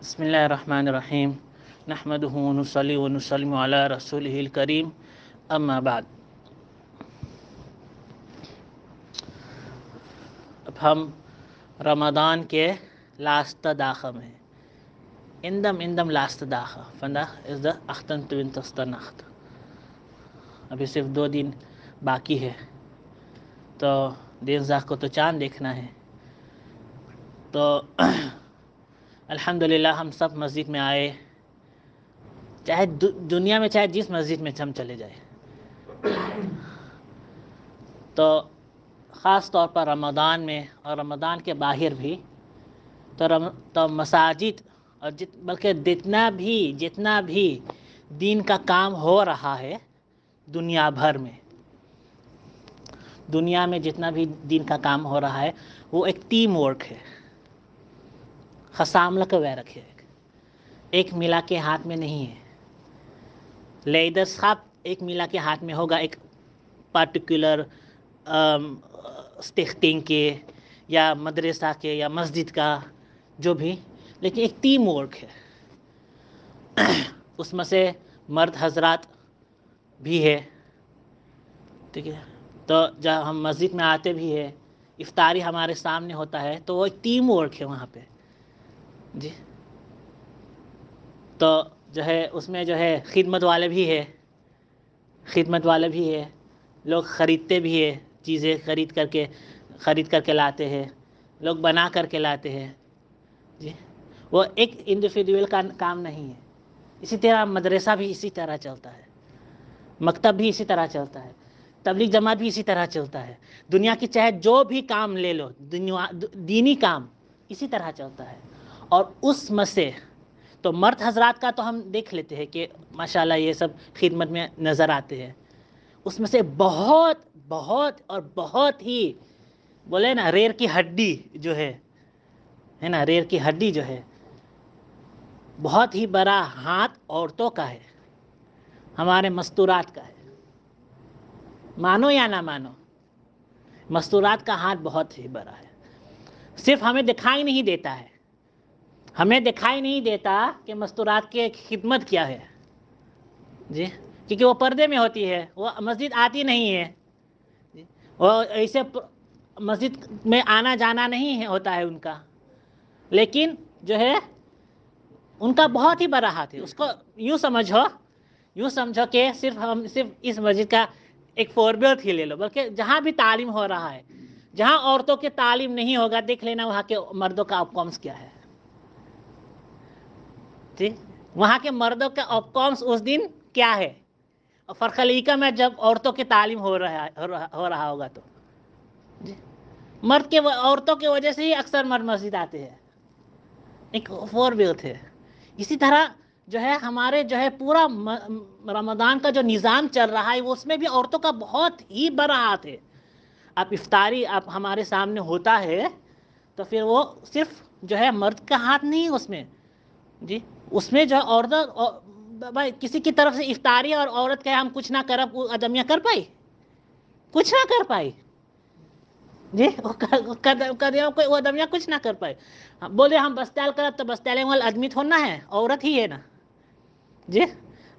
بسم اللہ الرحمن الرحیم نحمدہ ونصلی ونسلم علی رسولہ الکریم اما بعد. اب ہم رمضان کے لاسٹ داخہ میں اندم لاسٹ داخہ فندا از دا اختن توینتستا نخت. ابھی صرف 2 دن باقی ہے تو دین زاخ کو تو چاند دیکھنا ہے. تو الحمدللہ ہم سب مسجد میں آئے، چاہے دنیا میں چاہے جس مسجد میں ہم چلے جائیں. تو خاص طور پر رمضان میں اور رمضان کے باہر بھی تو مساجد اور بلکہ جتنا بھی دین کا کام ہو رہا ہے دنیا بھر میں، دنیا میں جتنا بھی دین کا کام ہو رہا ہے وہ ایک ٹیم ورک ہے. خساملہ کا ویرک ہے، ایک ملا کے ہاتھ میں نہیں ہے. لیڈر صاحب ایک ملا کے ہاتھ میں ہوگا، ایک پارٹیکولر اسٹیخٹنگ کے یا مدرسہ کے یا مسجد کا جو بھی، لیکن ایک ٹیم ورک ہے. اس میں سے مرد حضرات بھی ہے، ٹھیک ہے. تو جب ہم مسجد میں آتے بھی ہے، افطاری ہمارے سامنے ہوتا ہے تو وہ ایک ٹیم ورک ہے وہاں پہ جی. تو جو ہے اس میں جو ہے خدمت والے بھی ہے، لوگ خریدتے بھی ہے، چیزیں خرید کر کے لاتے ہیں، لوگ بنا کر کے لاتے ہیں جی. وہ ایک انڈیویڈول کا کام نہیں ہے. اسی طرح مدرسہ بھی اسی طرح چلتا ہے، مکتب بھی اسی طرح چلتا ہے، تبلیغ جماعت بھی اسی طرح چلتا ہے. دنیا کی چاہے جو بھی کام لے لو، دینی کام اسی طرح چلتا ہے. اور اس میں سے تو مرد حضرات کا تو ہم دیکھ لیتے ہیں کہ ماشاءاللہ یہ سب خدمت میں نظر آتے ہیں. اس میں سے بہت ہی بولے نا ریڑھ کی ہڈی جو ہے نا، ریڑھ کی ہڈی جو ہے بہت ہی بڑا ہاتھ عورتوں کا ہے، ہمارے مستورات کا ہے. مانو یا نہ مانو، مستورات کا ہاتھ بہت ہی بڑا ہے. صرف ہمیں دکھائی نہیں دیتا ہے، ہمیں دکھائی نہیں دیتا کہ مستورات کی خدمت کیا ہے جی، کیونکہ وہ پردے میں ہوتی ہے، وہ مسجد آتی نہیں ہے جی. وہ ایسے مسجد میں آنا جانا نہیں ہوتا ہے ان کا، لیکن جو ہے ان کا بہت ہی بڑا ہاتھ ہے. اس کو یوں سمجھو کہ ہم صرف اس مسجد کا ایک فوربیت ہی لے لو، بلکہ جہاں بھی تعلیم ہو رہا ہے، جہاں عورتوں کی تعلیم نہیں ہوگا، دیکھ لینا وہاں کے مردوں کا آؤٹ کمز کیا ہے جی. وہاں کے مردوں کا آؤٹ کمز اس دن کیا ہے. اور فرخلیقہ میں جب عورتوں کی تعلیم ہو رہا ہوگا تو جی، عورتوں کی وجہ سے ہی اکثر مرد مسجد آتے ہیں، ایک فوربیت ہے. اسی طرح جو ہے ہمارے جو ہے پورا رمضان کا جو نظام چل رہا ہے، اس میں بھی عورتوں کا بہت ہی بڑا ہاتھ ہے. اب افطاری ہمارے سامنے ہوتا ہے تو پھر وہ صرف جو ہے مرد کا ہاتھ نہیں اس میں جی. اس میں جو ہے عورتوں بھائی کسی کی طرف سے افطاری اور عورت کہ ہم کچھ نہ کرب وہ ادمیہ کر پائی، کچھ نہ کر پائی جی. وہ ادمیہ کچھ نہ کر پائے. بولے ہم بستیال کرب تو بستیال والا آدمی تھوڑنا ہے، عورت ہی ہے نا جی.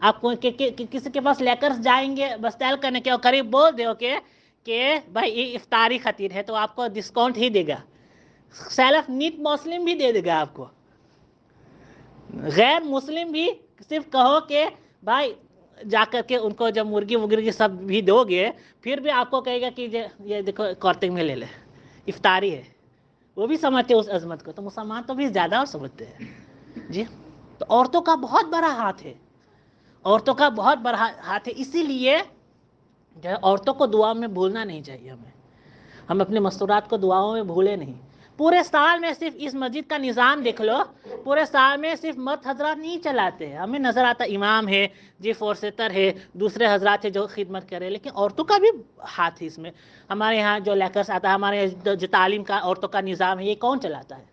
آپ کسی کے پاس لے کر جائیں گے بستیال کرنے کے اور قریب بول دو کہ بھائی یہ افطاری خاطر ہے تو آپ کو ڈسکاؤنٹ ہی دے گا. سیلف نیٹ مسلم بھی دے گا آپ کو، غیر مسلم بھی صرف کہو کہ بھائی جا کر کے ان کو جب مرغی سب بھی دو گے، پھر بھی آپ کو کہے گا کہ یہ دیکھو کارتنگ میں لے لے، افطاری ہے. وہ بھی سمجھتے اس عظمت کو، تو مسلمان تو بھی زیادہ اور سمجھتے ہیں جی. تو عورتوں کا بہت بڑا ہاتھ ہے، عورتوں کا بہت بڑا ہاتھ ہے. اسی لیے جو ہے عورتوں کو دعا میں بھولنا نہیں چاہیے. ہم اپنے مستورات کو دعاؤں میں بھولے نہیں. پورے سال میں صرف اس مسجد کا نظام دیکھ لو، پورے سال میں صرف مرد حضرات نہیں چلاتے ہیں. ہمیں نظر آتا امام ہے جی، فورسیٹر ہے، دوسرے حضرات ہے جو خدمت کرے، لیکن عورتوں کا بھی ہاتھ ہے اس میں. ہمارے یہاں جو لیکچرز آتا ہے، ہمارے یہاں جو تعلیم کا عورتوں کا نظام ہے، یہ کون چلاتا ہے؟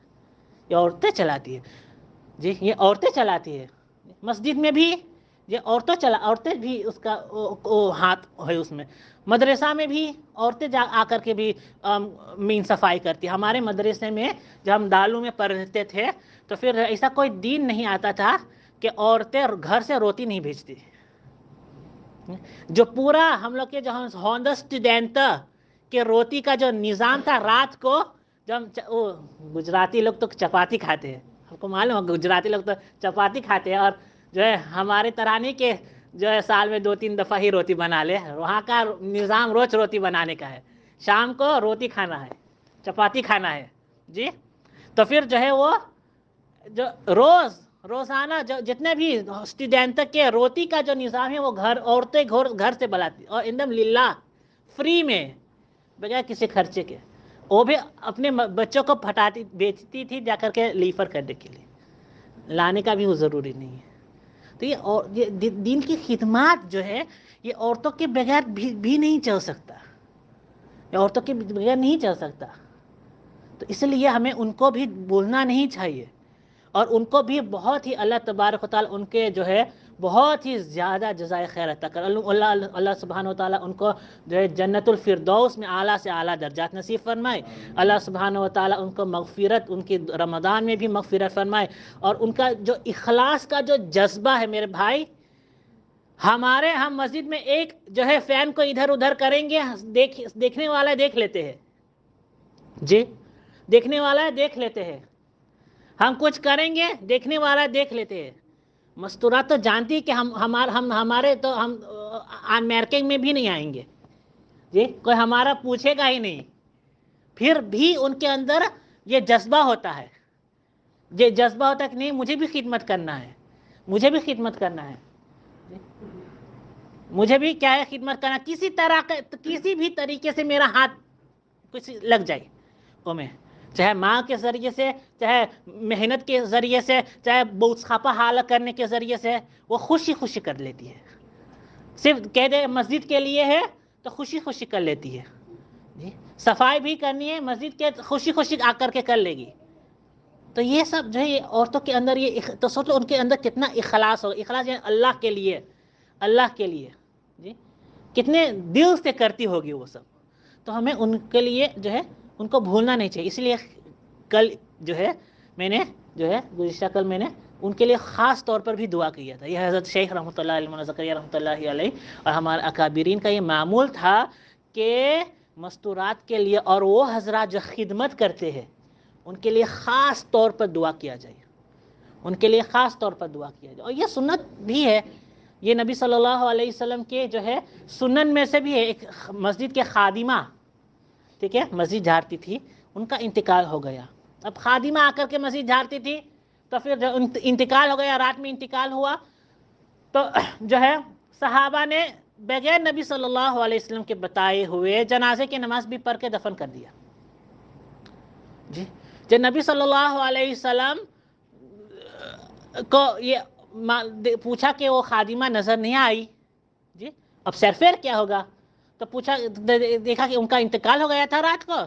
یہ عورتیں چلاتی ہے جی، یہ عورتیں چلاتی ہے. مسجد میں بھی یہ عورتیں بھی اس کا ہاتھ ہے اس میں. مدرسہ میں بھی عورتیں آ کر کے بھی مین صفائی کرتی. ہمارے مدرسے میں جب ہم دالوں میں پڑھتے تھے تو پھر ایسا کوئی دین نہیں آتا تھا کہ عورتیں گھر سے روٹی نہیں بھیجتی. جو پورا ہم لوگ کے جو ہوندا اسٹوڈینٹ کہ روٹی کا جو نظام تھا، رات کو جب گجراتی لوگ تو چپاتی کھاتے ہیں، آپ کو معلوم ہے گجراتی لوگ تو چپاتی کھاتے ہیں، اور جو ہے ہمارے طرح نہیں کہ جو ہے سال میں 2-3 دفعہ ہی روٹی بنا لے. وہاں کا نظام روز روٹی بنانے کا ہے، شام کو روٹی کھانا ہے، چپاتی کھانا ہے جی. تو پھر جو ہے وہ جو روزانہ جو جتنے بھی اسٹوڈینٹ کے روٹی کا جو نظام ہے وہ عورتیں گھر سے بناتی، اور ایک دم للہ فری میں بغیر کسی خرچے کے. وہ بھی اپنے بچوں کو پھٹاتی بیچتی تھی جا کر کے لیفر کرنے کے لیے، لانے کا بھی وہ ضروری نہیں ہے. تو یہ دین کی خدمات جو ہے یہ عورتوں کے بغیر بھی نہیں چل سکتا، یہ عورتوں کے بغیر نہیں چل سکتا. تو اس لیے ہمیں ان کو بھی بھولنا نہیں چاہیے، اور ان کو بھی بہت ہی اللہ تبارک و تعالیٰ ان کے جو ہے بہت ہی زیادہ جزائے خیر عطا کر. اللہ سبحانہ و تعالیٰ ان کو جو ہے جنت الفردوس میں اعلیٰ سے اعلیٰ درجات نصیب فرمائے. اللہ سبحانہ و تعالیٰ ان کو مغفرت، ان کی رمضان میں بھی مغفرت فرمائے. اور ان کا جو اخلاص کا جو جذبہ ہے میرے بھائی، ہم مسجد میں ایک جو ہے فین کو ادھر ادھر کریں گے، دیکھنے والا دیکھ لیتے ہیں جی، دیکھنے والا دیکھ لیتے ہیں. ہم کچھ کریں گے دیکھنے والا دیکھ لیتے ہیں. مستورات تو جانتی کہ ہمارے تو ہم میرکنگ میں بھی نہیں آئیں گے جی، کوئی ہمارا پوچھے گا ہی نہیں. پھر بھی ان کے اندر یہ جذبہ ہوتا ہے، کہ نہیں مجھے بھی خدمت کرنا ہے، مجھے بھی خدمت کرنا ہے، مجھے بھی کیا ہے خدمت کرنا. کسی بھی طریقے سے میرا ہاتھ کچھ لگ جائے وہ میں، چاہے ماں کے ذریعے سے، چاہے محنت کے ذریعے سے، چاہے بوسخاپا حال کرنے کے ذریعے سے، وہ خوشی کر لیتی ہے. صرف کہہ دے مسجد کے لیے ہے تو خوشی کر لیتی ہے جی. صفائی بھی کرنی ہے مسجد کے، خوشی آ کر کے کر لے گی. تو یہ سب جو ہے عورتوں کے اندر تو سوچو ان کے اندر کتنا اخلاص ہوگا. اخلاص یعنی اللہ کے لیے جی، کتنے دل سے کرتی ہوگی وہ سب. تو ہمیں ان کے لیے جو ہے ان کو بھولنا نہیں چاہیے. اس لیے کل جو ہے میں نے جو ہے گزشتہ کل میں نے ان کے لیے خاص طور پر بھی دعا کیا تھا. یہ حضرت شیخ رحمۃ اللہ علیہ، مولانا زکریا رحمۃ اللہ علیہ اور ہمارے اکابرین کا یہ معمول تھا کہ مستورات کے لیے اور وہ حضرات جو خدمت کرتے ہیں ان کے لیے خاص طور پر دعا کیا جائے، ان کے لیے خاص طور پر دعا کیا جائے. اور یہ سنت بھی ہے، یہ نبی صلی اللہ علیہ وسلم کے جو ہے سنن میں سے بھی ہے. ایک مسجد کے خادمہ، ٹھیک ہے، مسجد جھاڑتی تھی، ان کا انتقال ہو گیا. اب خادمہ آ کر کے مسجد جھاڑتی تھی، تو پھر جو انتقال ہو گیا، رات میں انتقال ہوا، تو جو ہے صحابہ نے بغیر نبی صلی اللہ علیہ وسلم کے بتائے ہوئے جنازے کی نماز بھی پڑھ کے دفن کر دیا جی. جب نبی صلی اللہ علیہ وسلم کو یہ پوچھا کہ وہ خادمہ نظر نہیں آئی جی، اب سرفیر کیا ہوگا، تو پوچھا، دیکھا کہ ان کا انتقال ہو گیا تھا رات کو،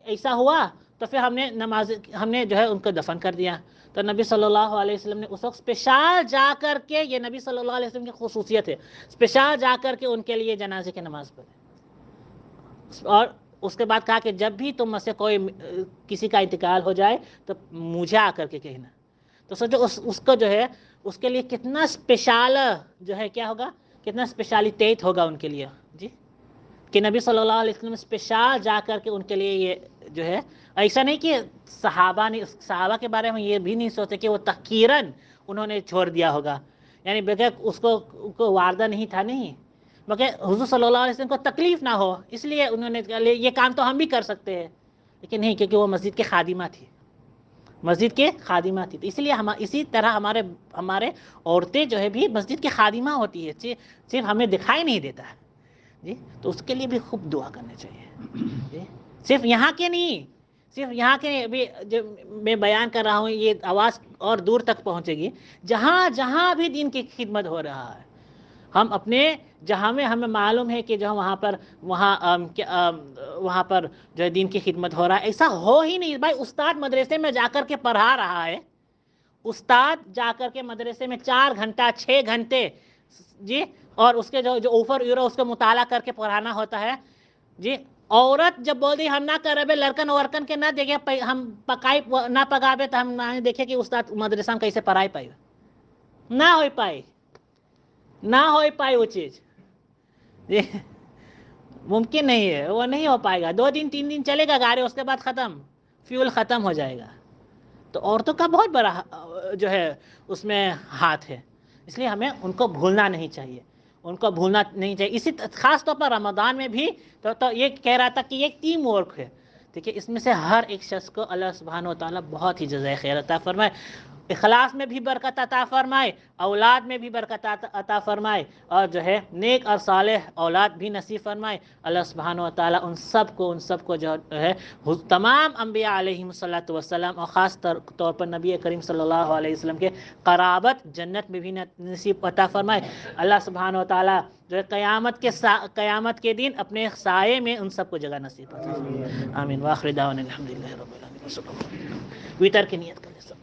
ایسا ہوا، تو پھر ہم نے جو ہے ان کو دفن کر دیا. تو نبی صلی اللہ علیہ وسلم نے اس وقت اسپیشل جا کر کے، یہ نبی صلی اللہ علیہ وسلم کی خصوصیت ہے، اسپیشل جا کر کے ان کے لیے جنازے کی نماز پڑھے. اور اس کے بعد کہا کہ جب بھی تم میں سے کوئی کسی کا انتقال ہو جائے تو مجھے آ کر کے کہنا. تو سوچو اس کو جو ہے اس کے لیے کتنا اسپیشل جو ہے کیا ہوگا، کتنا اسپیشلٹیٹ ہوگا ان کے لیے جی، کہ نبی صلی اللہ علیہ وسلم اسپیشل جا کر کے ان کے لیے یہ جو ہے. ایسا نہیں کہ صحابہ کے بارے میں یہ بھی نہیں سوچتے کہ وہ تحقیراً انہوں نے چھوڑ دیا ہوگا، یعنی بغیر اس کو وعدہ نہیں تھا، نہیں، مگر حضور صلی اللہ علیہ وسلم کو تکلیف نہ ہو اس لیے انہوں نے یہ کام تو ہم بھی کر سکتے ہیں، لیکن نہیں، کیونکہ وہ مسجد کے خادمہ تھی، مسجد کے خادمہ تھی. اس لیے اسی طرح ہمارے عورتیں جو ہے بھی مسجد کے خادمہ ہوتی ہے، صرف ہمیں دکھائی نہیں دیتا ہے جی. تو اس کے لیے بھی خوب دعا کرنے چاہیے جی. صرف یہاں کے ابھی جو میں بیان کر رہا ہوں یہ آواز اور دور تک پہنچے گی، جہاں بھی دین کی خدمت ہو رہا ہے، ہم اپنے جہاں میں ہمیں معلوم ہے کہ جو وہاں پر جو دین کی خدمت ہو رہا ہے، ایسا ہو ہی نہیں. بھائی استاد مدرسے میں جا کر کے پڑھا رہا ہے، استاد جا کر کے مدرسے میں 4 گھنٹہ 6 گھنٹے جی، اور اس کے جو اوفر یورو اس کو مطالعہ کر کے پڑھانا ہوتا ہے جی. عورت جب بول دی ہم نہ کرے لڑکن ورکن کے نہ دیکھے ہم پکائی نہ پکاوے تو ہم نہ دیکھے کہ استاد مدرسہ میں کیسے پڑھائی پائی نہ ہو پائی وہ چیز جی. ممکن نہیں ہے، وہ نہیں ہو پائے گا. 2 دن 3 دن چلے گا گاڑی، اس کے بعد ختم، فیول ختم ہو جائے گا. تو عورتوں کا بہت بڑا جو ہے اس میں ہاتھ ہے. اس لیے ہمیں ان کو بھولنا نہیں چاہیے، ان کو بھولنا نہیں چاہیے. اسی خاص طور پر رمضان میں بھی تو یہ کہہ رہا تھا کہ یہ ٹیم ورک ہے. دیکھیے اس میں سے ہر ایک شخص کو اللہ سبحانہ و تعالیٰ بہت ہی جزائے خیر عطا فرمائے، اخلاص میں بھی برکت عطا فرمائے، اولاد میں بھی برکت عطا فرمائے، اور جو ہے نیک اور صالح اولاد بھی نصیب فرمائے. اللہ سبحانہ و تعالیٰ ان سب کو جو ہے تمام انبیاء علیہم الصلوۃ والسلام اور خاص طور پر نبی کریم صلی اللہ علیہ وسلم کے قرابت جنت میں بھی نصیب عطا فرمائے. اللہ سبحانہ و تعالیٰ جو ہے قیامت کے دن اپنے سائے میں ان سب کو جگہ نصیب عطا فرمائے. آمین. وآخر دعوانا الحمدللہ رب العالمین. وطر کی نیت کریں سب.